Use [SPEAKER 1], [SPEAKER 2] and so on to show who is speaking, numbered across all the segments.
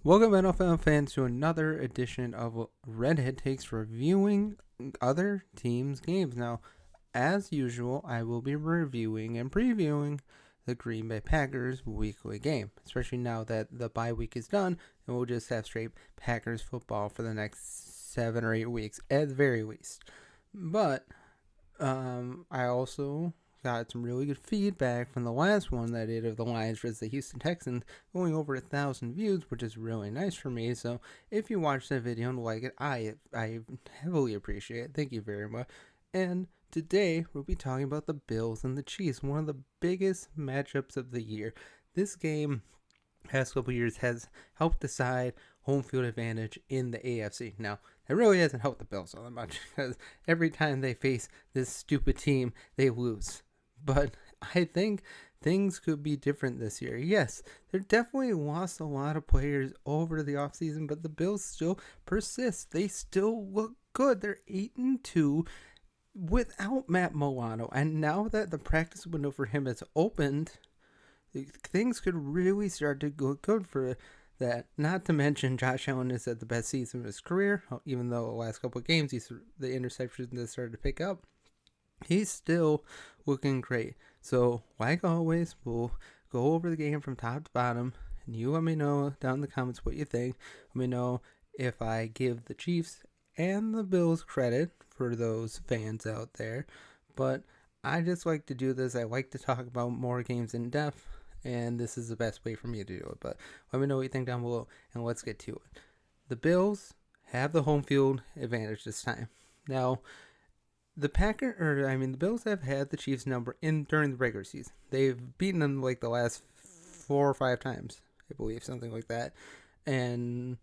[SPEAKER 1] Welcome, NFL fans, to another edition of Redhead Takes reviewing other teams' games. Now, as usual, I will be reviewing and previewing the Green Bay Packers weekly game, especially now that the bye week is done, and we'll just have straight Packers football for the next 7 or 8 weeks at the very least. But I also got some really good feedback from the last one that I did of the Lions versus the Houston Texans, going over 1,000 views, which is really nice for me. So if you watch that video and like it, I heavily appreciate it. Thank you very much. And today we'll be talking about the Bills and the Chiefs, one of the biggest matchups of the year. This game, past couple years, has helped decide home field advantage in the AFC. Now, it really hasn't helped the Bills all that much because every time they face this stupid team, they lose. But I think things could be different this year. Yes, they definitely lost a lot of players over the offseason, but the Bills still persist. They still look good. They're 8-2 without Matt Milano. And now that the practice window for him has opened, things could really start to go good for that. Not to mention, Josh Allen is at the best season of his career, even though the last couple of games the interceptions have started to pick up. He's still looking great. So, like always, we'll go over the game from top to bottom, and you let me know down in the comments what you think. Let me know if I give the Chiefs and the Bills credit for those fans out there. But I just like to do this. I like to talk about more games in depth, and this is the best way for me to do it. But let me know what you think down below, and let's get to it. The Bills have the home field advantage this time. Now, the Bills have had the Chiefs number in during the regular season. They've beaten them like the last 4 or 5 times, I believe, something like that. And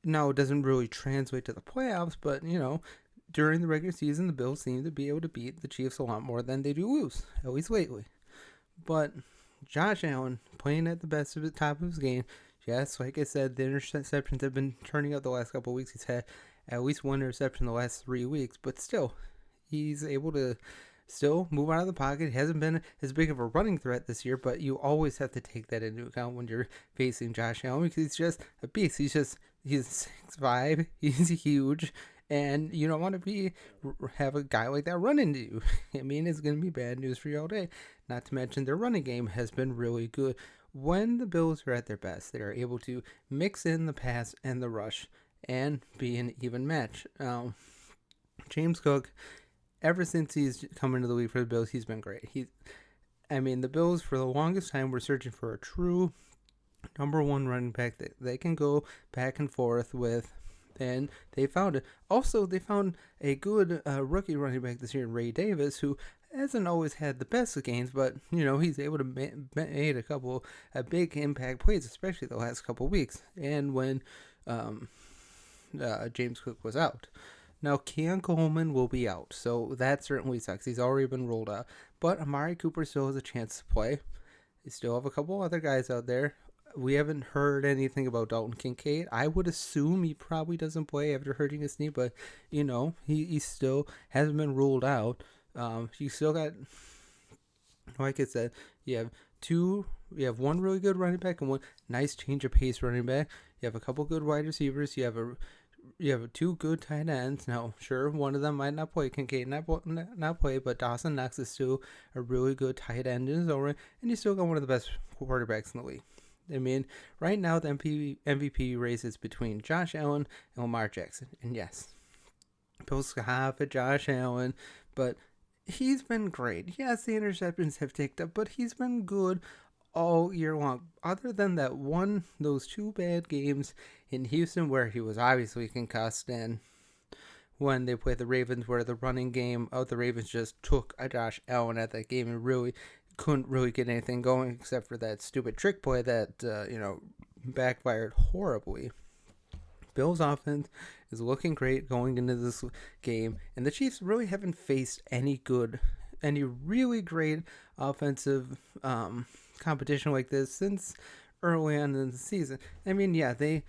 [SPEAKER 1] now it doesn't really translate to the playoffs, but during the regular season, the Bills seem to be able to beat the Chiefs a lot more than they do lose, at least lately. But Josh Allen playing at the best of the top of his game. Yes, like I said, the interceptions have been turning out the last couple of weeks. He's had at least one interception the last 3 weeks, but still, he's able to still move out of the pocket. He hasn't been as big of a running threat this year, but you always have to take that into account when you're facing Josh Allen because he's just a beast. He's 6'5", he's huge, and you don't want to have a guy like that run into you. I mean, it's going to be bad news for you all day. Not to mention their running game has been really good. When the Bills are at their best, they are able to mix in the pass and the rush and be an even match. James Cook, ever since he's come into the league for the Bills, he's been great. The Bills for the longest time were searching for a true number one running back that they can go back and forth with, and they found it. Also, they found a good rookie running back this year, Ray Davis, who hasn't always had the best of games, but he's able to made a couple big impact plays, especially the last couple weeks, and when James Cook was out. Now, Keon Coleman will be out, so that certainly sucks. He's already been ruled out, but Amari Cooper still has a chance to play. They still have a couple other guys out there. We haven't heard anything about Dalton Kincaid. I would assume he probably doesn't play after hurting his knee, but he still hasn't been ruled out. You still got, like I said, you have one really good running back and one nice change of pace running back. You have a couple good wide receivers. You have two good tight ends. Now, sure, one of them might not play. Kincaid not play, but Dawson Knox is still a really good tight end in his own right, and you still got one of the best quarterbacks in the league. I mean, right now the MVP race is between Josh Allen and Lamar Jackson. And yes, people scoff at Josh Allen, but he's been great. Yes, the interceptions have ticked up, but he's been good all year long. Other than those 2 bad games in Houston where he was obviously concussed, and when they played the Ravens where the running game of the Ravens just took a Josh Allen at that game and really couldn't really get anything going except for that stupid trick play that backfired horribly. Bills offense is looking great going into this game, and the Chiefs really haven't faced any really great offensive competition like this since early on in the season. I mean, yeah, they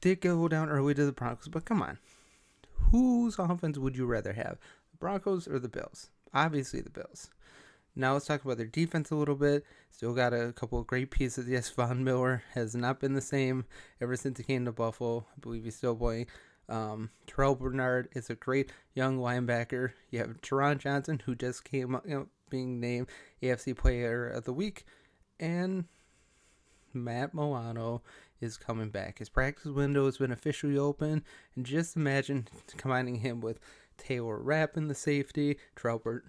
[SPEAKER 1] did go down early to the Broncos, but come on. Whose offense would you rather have, the Broncos or the Bills? Obviously the Bills. Now let's talk about their defense a little bit. Still got a couple of great pieces. Yes, Von Miller has not been the same ever since he came to Buffalo. I believe he's still playing. Terrell Bernard is a great young linebacker. You have Teron Johnson, who just came up, being named AFC Player of the Week, and Matt Milano is coming back. His practice window has been officially open, and just imagine combining him with Taylor Rapp in the safety, fellow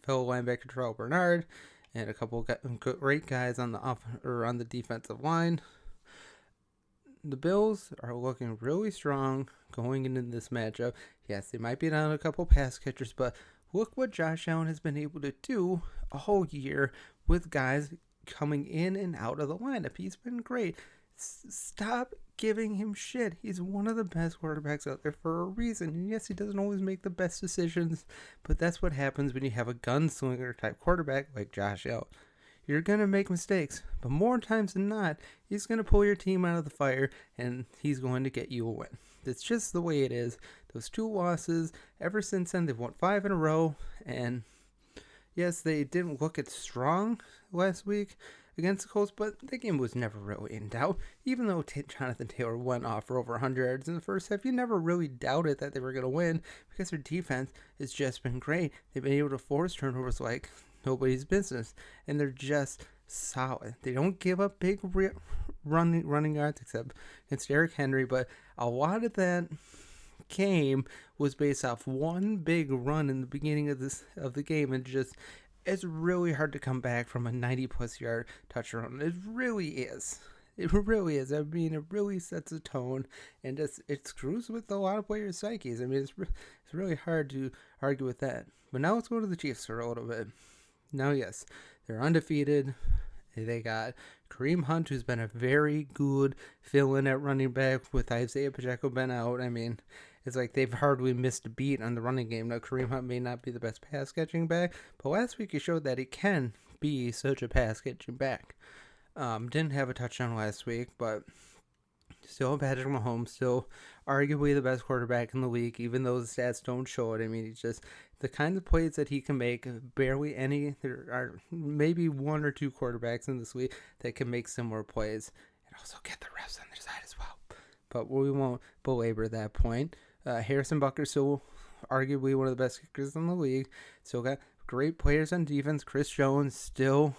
[SPEAKER 1] linebacker Terrell Bernard, and a couple great guys on the defensive line. The Bills are looking really strong going into this matchup. Yes, they might be down a couple pass catchers, but look what Josh Allen has been able to do a whole year with guys coming in and out of the lineup. He's been great. Stop giving him shit. He's one of the best quarterbacks out there for a reason. And yes, he doesn't always make the best decisions, but that's what happens when you have a gunslinger type quarterback like Josh Allen. You're going to make mistakes, but more times than not, he's going to pull your team out of the fire, and he's going to get you a win. That's just the way it is. Those 2 losses, ever since then, they've won 5 in a row, and yes, they didn't look as strong last week against the Colts, but the game was never really in doubt. Even though Jonathan Taylor went off for over 100 yards in the first half, you never really doubted that they were going to win because their defense has just been great. They've been able to force turnovers like nobody's business, and they're just solid. They don't give up big running yards except against Derrick Henry, but a lot of that game was based off one big run in the beginning of the game, and it's really hard to come back from a 90-plus yard touchdown. It really is. It really is. I mean, it really sets a tone, and it screws with a lot of players' psyches. I mean, it's really hard to argue with that. But now let's go to the Chiefs for a little bit. Now, yes, they're undefeated. They got Kareem Hunt, who's been a very good fill-in at running back with Isaiah Pacheco been out. I mean, it's like they've hardly missed a beat on the running game. Now, Kareem Hunt may not be the best pass-catching back, but last week he showed that he can be such a pass-catching back. Didn't have a touchdown last week, but still Patrick Mahomes, still arguably the best quarterback in the league, even though the stats don't show it. I mean, he's just the kinds of plays that he can make, barely any. There are maybe 1 or 2 quarterbacks in this league that can make similar plays and also get the refs on their side as well. But we won't belabor that point. Harrison Butker still arguably one of the best kickers in the league. Still got great players on defense. Chris Jones still,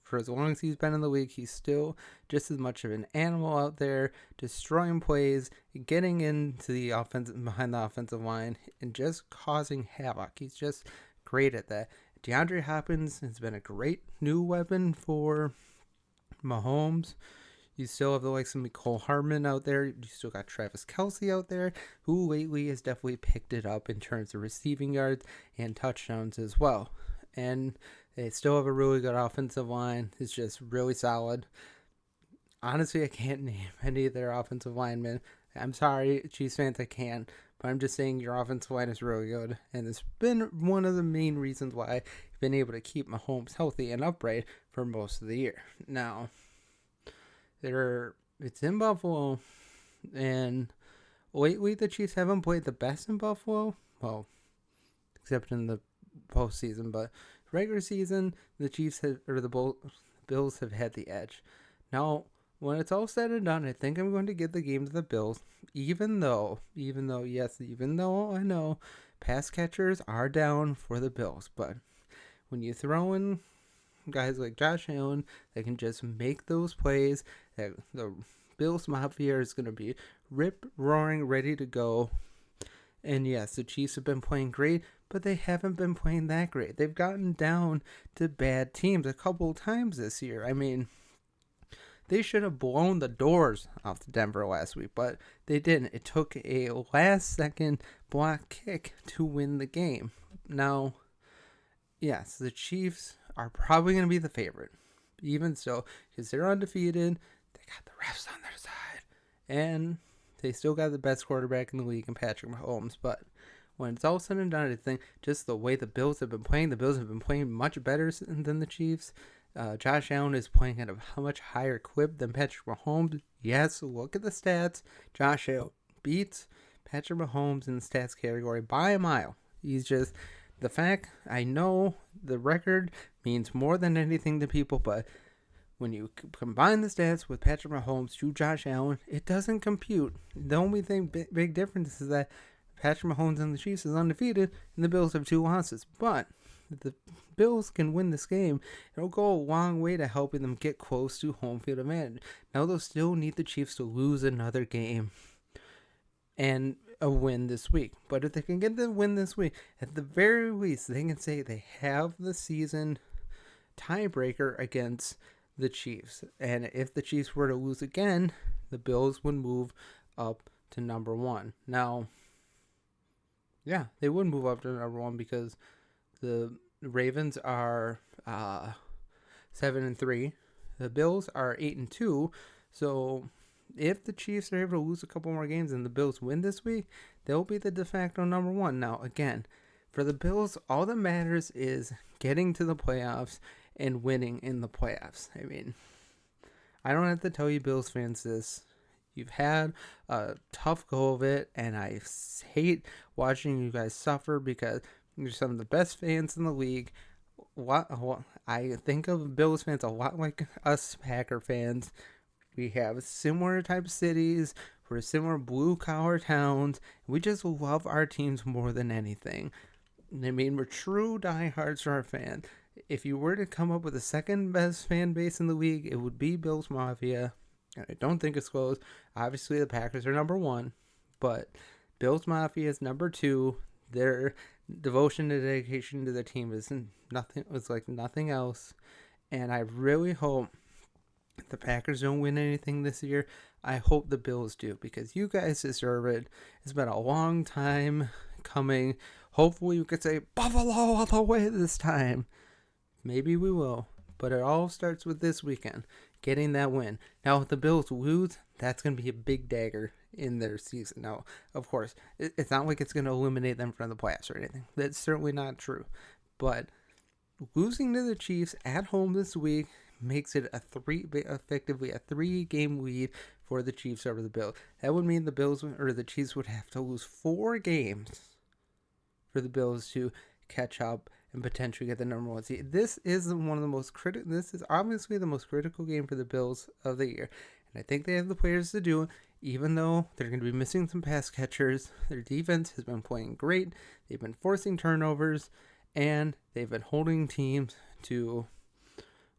[SPEAKER 1] for as long as he's been in the league, he's still just as much of an animal out there, destroying plays, getting into the offense behind the offensive line, and just causing havoc. He's just great at that. DeAndre Hopkins has been a great new weapon for Mahomes. You still have the likes of Mecole Hardman out there. You still got Travis Kelce out there, who lately has definitely picked it up in terms of receiving yards and touchdowns as well. And they still have a really good offensive line. It's just really solid. Honestly, I can't name any of their offensive linemen. I'm sorry, Chiefs fans, I can't. But I'm just saying your offensive line is really good. And it's been one of the main reasons why I've been able to keep Mahomes healthy and upright for most of the year. Now, it's in Buffalo, and lately the Chiefs haven't played the best in Buffalo. Well, except in the postseason, but regular season, the Bills have had the edge. Now, when it's all said and done, I think I'm going to give the game to the Bills, even though I know pass catchers are down for the Bills, but when you throw in guys like Josh Allen that can just make those plays, that the Bills Mafia is going to be rip-roaring, ready to go. And yes, the Chiefs have been playing great, but they haven't been playing that great. They've gotten down to bad teams a couple times this year. I mean, they should have blown the doors off the Denver last week, but they didn't. It took a last-second block kick to win the game. Now, yes, the Chiefs are probably going to be the favorite. Even so, because they're undefeated, they got the refs on their side, and they still got the best quarterback in the league in Patrick Mahomes. But when it's all said and done, I think just the way the Bills have been playing much better than the Chiefs. Josh Allen is playing at a much higher clip than Patrick Mahomes. Yes, look at the stats. Josh Allen beats Patrick Mahomes in the stats category by a mile. He's just the fact, I know the record means more than anything to people, but when you combine the stats with Patrick Mahomes to Josh Allen, it doesn't compute. The only thing big difference is that Patrick Mahomes and the Chiefs is undefeated, and the Bills have 2 losses. But if the Bills can win this game, it'll go a long way to helping them get close to home field advantage. Now they'll still need the Chiefs to lose another game and a win this week. But if they can get the win this week, at the very least, they can say they have the season tiebreaker against the Chiefs. And if the Chiefs were to lose again, the Bills would move up to number 1. Now, yeah, they would move up to number 1 because the Ravens are 7-3. The Bills are 8-2. So if the Chiefs are able to lose a couple more games and the Bills win this week, they'll be the de facto number 1. Now, again, for the Bills, all that matters is getting to the playoffs and winning in the playoffs. I mean, I don't have to tell you Bills fans this. You've had a tough go of it, and I hate watching you guys suffer because you're some of the best fans in the league. I think of Bills fans a lot like us Packer fans. We have similar type cities. We're similar blue-collar towns. We just love our teams more than anything. I mean, we're true diehards for our fans. If you were to come up with the second best fan base in the league, it would be Bills Mafia. And I don't think it's close. Obviously, the Packers are number 1, but Bills Mafia is number 2. Their devotion and dedication to the team is nothing. It's like nothing else. And I really hope the Packers don't win anything this year. I hope the Bills do because you guys deserve it. It's been a long time coming. Hopefully, we could say Buffalo all the way this time. Maybe we will. But it all starts with this weekend, getting that win. Now, if the Bills lose, that's going to be a big dagger in their season. Now, of course, it's not like it's going to eliminate them from the playoffs or anything. That's certainly not true. But losing to the Chiefs at home this week makes it effectively a 3-game lead for the Chiefs over the Bills. That would mean the Chiefs would have to lose 4 games for the Bills to catch up and potentially get the number 1 seed. This is This is obviously the most critical game for the Bills of the year, and I think they have the players to do it. Even though they're going to be missing some pass catchers, their defense has been playing great. They've been forcing turnovers, and they've been holding teams to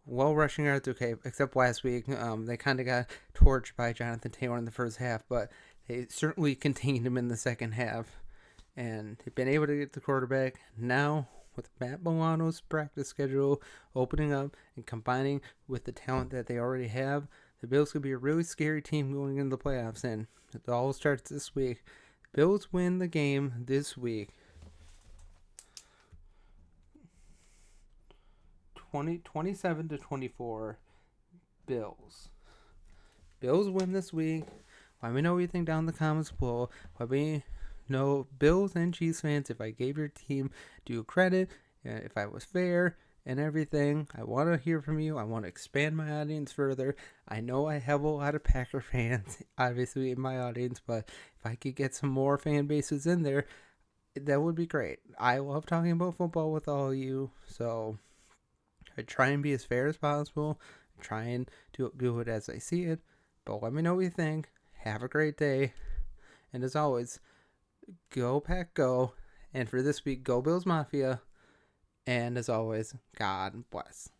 [SPEAKER 1] rushing yards. Okay, except last week, they kind of got torched by Jonathan Taylor in the first half, but they certainly contained him in the second half. And they've been able to get the quarterback. Now, with Matt Milano's practice schedule opening up and combining with the talent that they already have, the Bills could be a really scary team going into the playoffs. And it all starts this week. The Bills win the game this week. 27-24 Bills. Bills win this week. Let me know what you think down in the comments below. Let me know, Bills and Chiefs fans, if I gave your team due credit, if I was fair and everything. I want to hear from you. I want to expand my audience further. I know I have a lot of Packer fans, obviously, in my audience, but if I could get some more fan bases in there, that would be great. I love talking about football with all of you, so I try and be as fair as possible. Try and do it as I see it, but let me know what you think. Have a great day, and as always, go Pack Go, and for this week, go Bills Mafia, and as always, God bless.